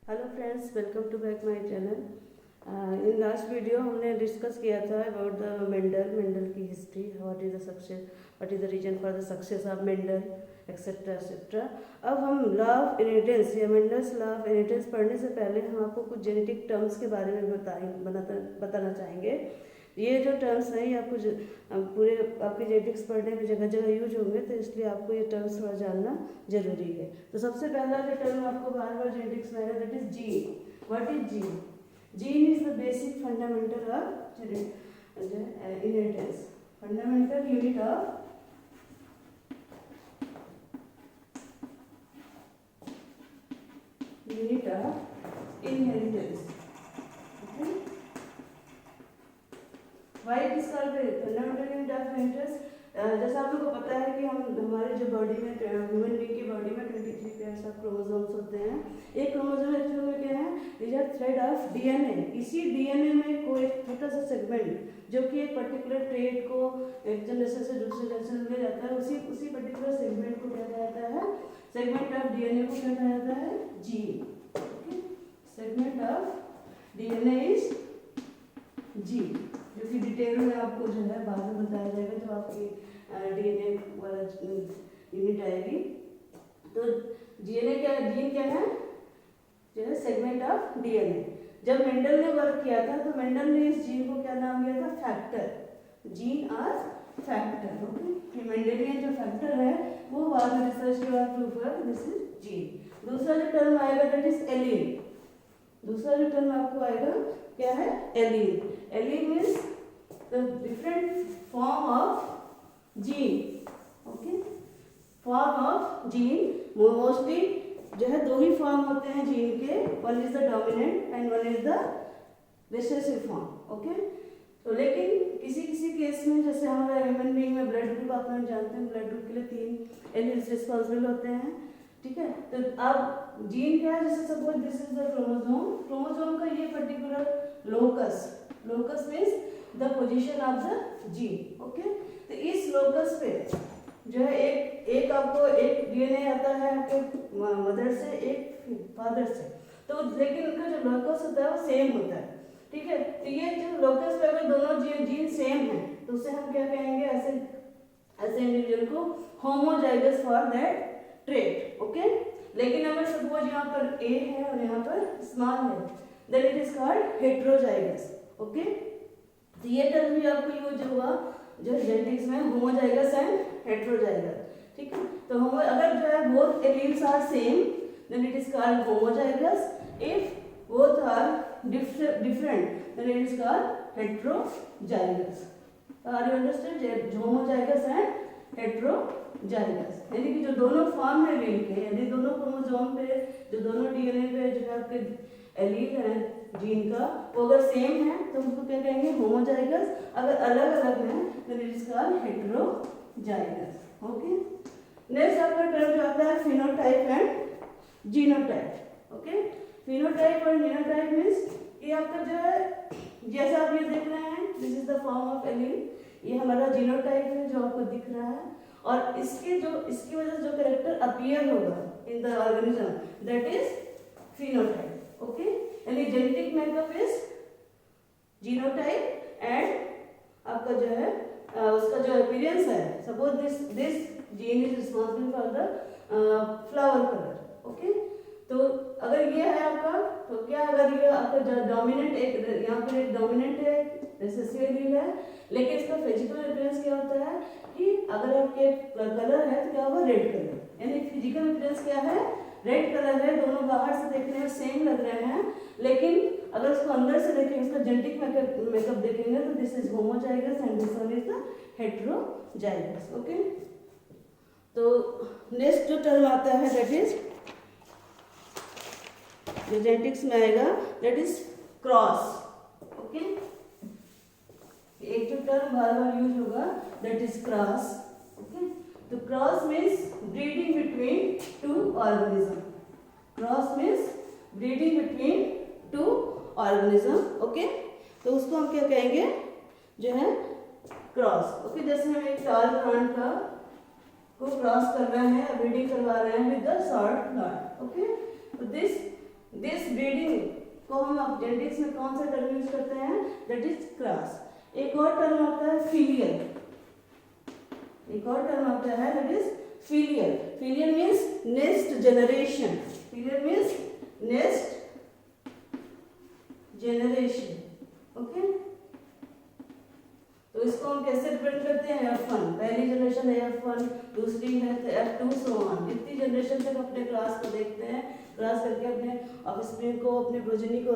Hello friends, welcome to back my channel. In last video हमने discuss किया था about the Mendel की history, what is the success, what is the reason for the success of Mendel, etcetera etcetera. अब हम law of inheritance या Mendel's law of inheritance पढ़ने से पहले हम आपको कुछ जेनेटिक टर्म्स के बारे में बताना चाहेंगे। ये जो टर्म्स हैं ये आपको पूरे आपके जेनेटिक्स पढ़ने में जगह जगह यूज होंगे, तो इसलिए आपको ये टर्म्स थोड़ा जानना जरूरी है। तो सबसे पहला जो टर्म आपको बार बार जेनेटिक्स में आएगा, that is gene. What is gene? Gene is the basic fundamental of inheritance, fundamental unit of inheritance. Why it is called fundamental unit of inheritance? जैसा आप लोगों को पता है कि हमारे जो बॉडी में, ह्यूमन बीइंग की बॉडी में 23 पेयर्स ऑफ क्रोमोसोम्स होते हैं। एक क्रोमोसोम एक्चुअली में क्या है? These are thread of DNA. इसी डीएनए में कोई एक छोटा सा सेगमेंट जो कि एक पर्टिकुलर ट्रेट को एक जनरेशन से दूसरे जनरेशन में ले जाता है, उसी पर्टिकुलर सेगमेंट को क्या कहा जाता है? सेगमेंट ऑफ डीएनए को क्या कहा जाता है? Gene. Segment of DNA is gene, जो कि डिटेल में आपको जो है बाद में बताया जाएगा जब आपकी डीएनए वाला यूनिट आएगी। तो डीएनए क्या, जीन क्या है? जो है सेगमेंट ऑफ डीएनए। जब मेंडल ने वर्क किया था तो मेंडल ने इस जीन को क्या नाम दिया था? फैक्टर। जीन और फैक्टर। ओके, मेंडेलियन जो फैक्टर है वो बाद में रिसर्च के बाद प्रूव हुआ दिस इज जीन। दूसरा जो टर्म आएगा दैट इज एलीन। दूसरा जो टर्म आपको आएगा क्या है? Allele. Allele means the different form of gene. Okay, form of gene mostly जो है दो ही फॉर्म होते हैं जीन के, one is the dominant and one is the recessive form. Okay, तो लेकिन किसी किसी केस में, जैसे हमारे ह्यूमन बीइंग में ब्लड ग्रुप आप लोग जानते हैं, ब्लड ग्रुप के लिए 3 एलील्स रिस्पॉन्सिबल होते हैं। ठीक है, तो अब जीन क्या है? जैसे suppose this is the chromosome. Chromosome का ये particular locus means the position of the gene. Okay, तो इस लोकस पे जो है एक आपको एक डीएनए आता है आपके मदर से, एक फादर से, तो लेकिन उनका जो लोकस होता है वो सेम होता है। ठीक है, तो ये जो लोकस पे अगर दोनों जीन सेम है तो उसे हम क्या कहेंगे? ऐसे इंडिविजुअल को homozygous for that trait. Okay, लेकिन अगर सपोज यहाँ पर ए है और यहाँ पर स्मॉल है, then it is called heterozygous. Okay, तो ये टर्म भी आपको यूज हुआ जो जेनेटिक्स में, होमोजाइगस एंड हेटेरोजाइगस। ठीक है, तो अगर जो है both alleles are same then it is called homozygous. If both are different then it is called heterozygous. Are you understand? Homozygous and heterozygous यानी कि जो दोनों फॉर्म है एलील के, यानी दोनों क्रोमोसोम पे, जो दोनों डीएनए पे जो है आपके एलील है जीन का, वो अगर सेम है तो उसको क्या कहेंगे? होमोजाइगस। अगर अलग अलग है तो it is called heterozygous. Okay, next आपका टर्म जो आता है phenotype and genotype. Okay, phenotype और जीनोटाइप मींस ये आपका जो है, जैसा आप ये देख रहे हैं, this is the form of allele, ये हमारा जीनोटाइप है जो आपको दिख रहा है, और इसकी वजह से जो कैरेक्टर अपीयर होगा in the organism that is phenotype. Okay, यानी genetic makeup is genotype and आपका जो है उसका जो अपीयरेंस है, suppose this gene is responsible for the flower colour. Okay, तो अगर ये है आपका, तो क्या अगर ये आपका जो डोमिनेंट, एक यहाँ पर एक डोमिनेंट है, रिसेसिव एलील है, लेकिन इसका फिजिकल अपीयरेंस क्या होता है कि अगर आपके कलर है तो क्या होगा? Red colour. यानी फिजिकल अपीयरेंस क्या है? रेड कलर है। दोनों बाहर से देखने में सेम लग रहे हैं, लेकिन अगर उसको अंदर से देखेंगे, उसका जेनेटिक मेकअप देखेंगे तो this is homozygous and this one is the heterozygous. Okay, तो नेक्स्ट जो टर्म आता है दैट इज, जो जेनेटिक्स में आएगा, दैट इज क्रॉस। ओके, एक जो टर्म बार बार यूज होगा दैट इज क्रॉस। ओके, तो cross means breeding between two organism. Cross means breeding between two organism. Okay, तो उसको हम क्या कहेंगे? जो है क्रॉस। ओके, जैसे हम एक टॉल प्लांट का को क्रॉस कर रहे हैं, ब्रीडिंग करवा रहे हैं with the short plant. Okay, तो दिस हम अब जेनेटिक्स में कौन सा टर्म यूज करते हैं, दैट इज क्रॉस। एक और टर्म आता है फिलियल, एक और टर्म आता है that is filial. Filial means next generation, filial means next generation, okay. तो इसको हम कैसे रिप्रेजेंट करते हैं, F1, पहली जनरेशन है F1, दूसरी है F2, सो ऑन। जितनी जनरेशन तक अपने क्लास को देखते हैं, क्लास करके अपने ऑफस्प्रिंग को, अपने प्रोजेनी को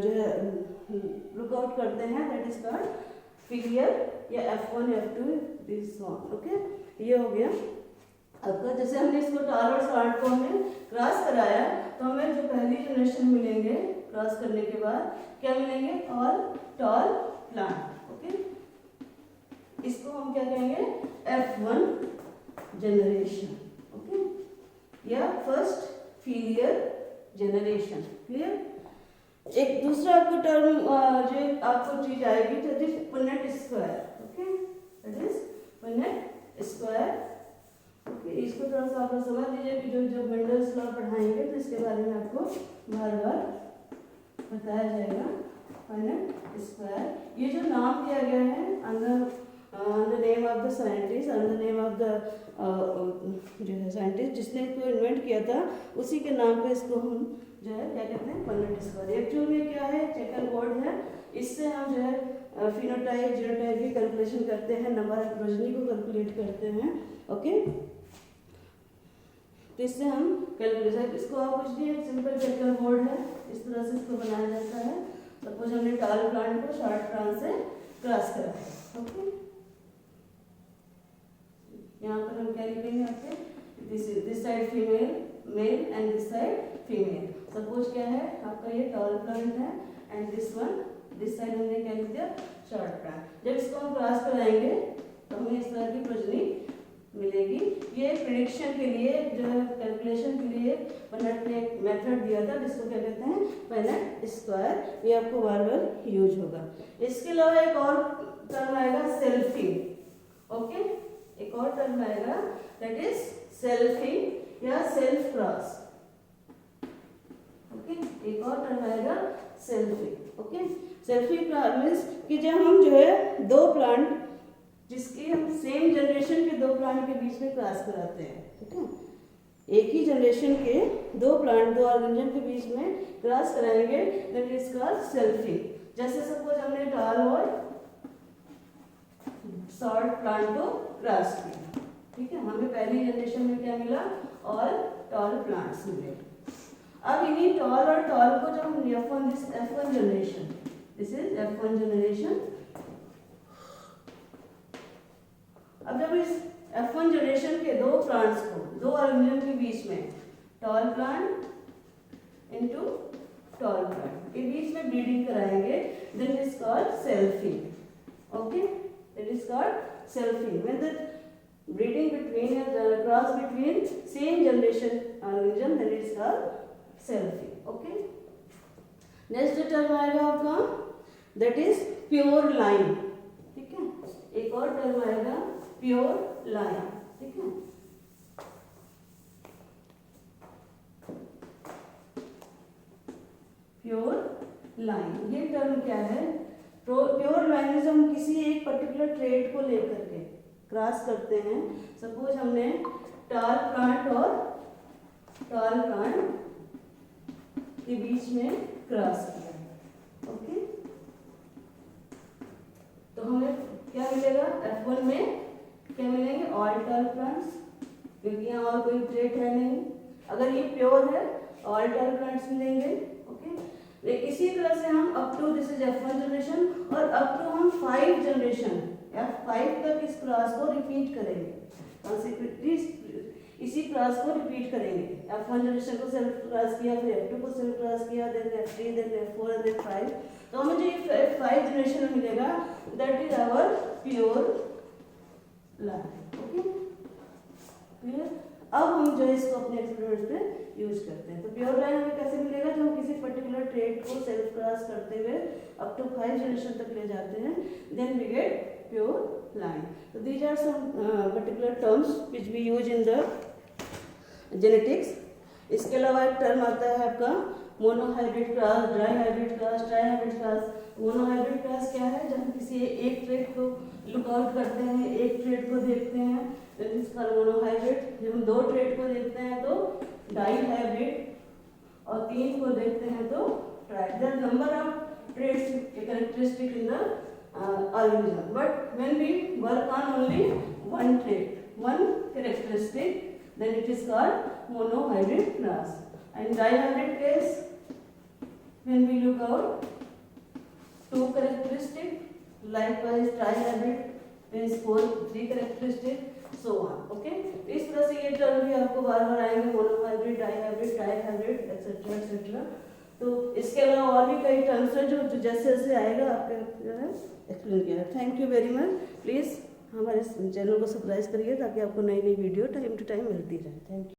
जो है लुक आउट करते हैं, दैट इज कॉल्ड फिलियल या F1 F2 this on, okay. ये हो गया आपका। जैसे हमने इसको टाल और स्टार्ट को हमने क्रॉस कराया, तो हमें जो पहली जनरेशन मिलेंगे क्रॉस करने के बाद क्या मिलेंगे, ऑल टॉल प्लांट, ओके। इसको हम क्या कहेंगे, F1 जनरेशन, ओके, या फर्स्ट फिलियल जनरेशन, क्लियर। एक दूसरा आपको टर्म जो आपको चीज आएगी that is पुन्नेट square, okay, that is पुन्नेट square, okay. इसको थोड़ा सा आप समझ लीजिए कि जो मेंडल्स लॉ पढ़ाएंगे तो इसके बारे में आपको बार बार बताया जाएगा। पुन्नेट स्क्वायर, ये जो नाम दिया गया है अंदर the name of the scientist and the name of the जो है साइंटिस्ट जिसने इसको इन्वेंट किया था, उसी के नाम पे इसको हम जो है क्या कहते हैं, पुन्नेट स्क्वायर। एक्चुअली में क्या है, चेकर बोर्ड है, इससे हम जो है फिनोटाइप जीनोटाइप की कैलकुलेशन करते हैं, नंबर ऑफ प्रोजेनी को कैलकुलेट करते हैं, ओके। तो इससे हम कैलकुलेशन, इसको आप कुछ नहीं, सिंपल चेकर बोर्ड है, इस तरह से इसको बनाया जाता है। सपोज हमने टाल प्लांट को शॉर्ट प्लांट से क्रॉस करा है, ओके। यहाँ पर हम क्या लिखेंगे आपके, this side female male and this side female. Suppose क्या है आपका, ये टॉल प्लांट है and this one, this side हमने क्या लिख दिया, शॉर्ट प्लांट। जब इसको हम क्रॉस कराएंगे तो हमें इस तरह की प्रोजेनी मिलेगी। ये प्रेडिक्शन के लिए जो है, कैलकुलेशन के लिए पुन्नेट ने एक मेथड दिया था जिसको क्या कहते हैं, पुन्नेट स्क्वायर। ये आपको बार बार यूज होगा। इसके अलावा एक और टर्म आएगा सेल्फिंग, ओके। एक और टर्म आएगा दैट इज सेल्फिंग या सेल्फ क्रॉस, ओके। एक और टर्म आएगा सेल्फिंग, ओके। सेल्फिंग मीन्स कि जब हम जो है दो प्लांट जिसके हम सेम जनरेशन के दो प्लांट के बीच में क्रॉस कराते हैं, ठीक है। एक ही जनरेशन के दो प्लांट, दो ऑर्गेनिज्म के बीच में क्रॉस कराएंगे, दैट इज कॉल्ड सेल्फिंग। जैसे सपोज हमने टाल और शॉर्ट प्लांट को क्रॉस किया, ठीक है, हमें पहली जनरेशन में क्या मिला, ऑल टॉल प्लांट्स मिले। अब इन्हीं टॉल और टॉल को जब हम F1 generation, this is F1 generation. अब जब इस F1 जनरेशन के दो प्लांट्स को, दो ऑर्गेनिज्म के बीच में tall plant into tall plant के बीच में ब्रीडिंग कराएंगे, then it is called selfing, okay. It is called selfing when the breeding between cross between same generation organism, then it is called selfing, okay. Next term आएगा आपका that is pure line, ठीक है। एक और term आएगा pure line, ठीक है। Pure line, ये टर्म क्या है, प्योर लाइन में हम किसी एक पर्टिकुलर ट्रेड को लेकर के क्रॉस करते हैं। सपोज हमने टाल प्लांट और टाल प्लांट के बीच में क्रॉस किया, ओके। तो हमें क्या मिलेगा, F1 में क्या मिलेंगे, ऑल टाल प्लांट्स, क्योंकि यहाँ और कोई ट्रेट है नहीं। अगर ये प्योर है, ऑल टाल प्लांट्स मिलेंगे, ओके। इसी तरह से हम up to, this is F1 generation, और अप टू हम 5 जनरेशन F5 तक इस क्लास को रिपीट करेंगे, इसी क्लास को रिपीट करेंगे। F1 जनरेशन को सेल्फ क्लास किया, फिर F2 को सेल्फ क्लास किया, then F3, then F4 and then 5। तो हमें जो ये 5 जनरेशन में मिलेगा, that is our pure line, okay, clear. अब हम जो है इसको अपने एक्सपेरिमेंट पे यूज करते हैं। तो प्योर लाइन हमें कैसे मिलेगा, जब हम किसी पर्टिकुलर ट्रेड को सेल्फ क्रॉस करते हुए अप टू 5 जनरेशन तक ले जाते हैं, then we get pure line. तो these are some particular terms which we use in the genetics. इसके अलावा एक टर्म आता है आपका monohybrid class, dihybrid class, trihybrid class. Monohybrid class क्या है? जब हम किसी एक ट्रेड को लुकआउट करते हैं, एक ट्रेड को देखते हैं तो इसका मोनोहाइब्रिड। जब हम 2 ट्रेड को देखते हैं तो डाइहाइब्रिड, और 3 को देखते हैं तो ट्राई। There are number of traits characteristic in the organism, but when we work on only one trait, one characteristic, then it is called monohybrid class. And dihybrid case, when we look out 2 characteristic, likewise trihybrid means 3 characteristic, so on. Okay, इस तरह से ये term भी आपको बार बार आएंगे, monohybrid, dihybrid, ट्राइहाइब्रिड, etcetera etcetera. तो इसके अलावा और भी कई टर्म्स हैं जो जैसे जैसे आएगा आपके जो है एक्सप्लेन किया है। Thank you very much. Please हमारे चैनल को सब्सक्राइब करिए ताकि आपको नई नई वीडियो टाइम टू टाइम मिलती रहे। Thank you.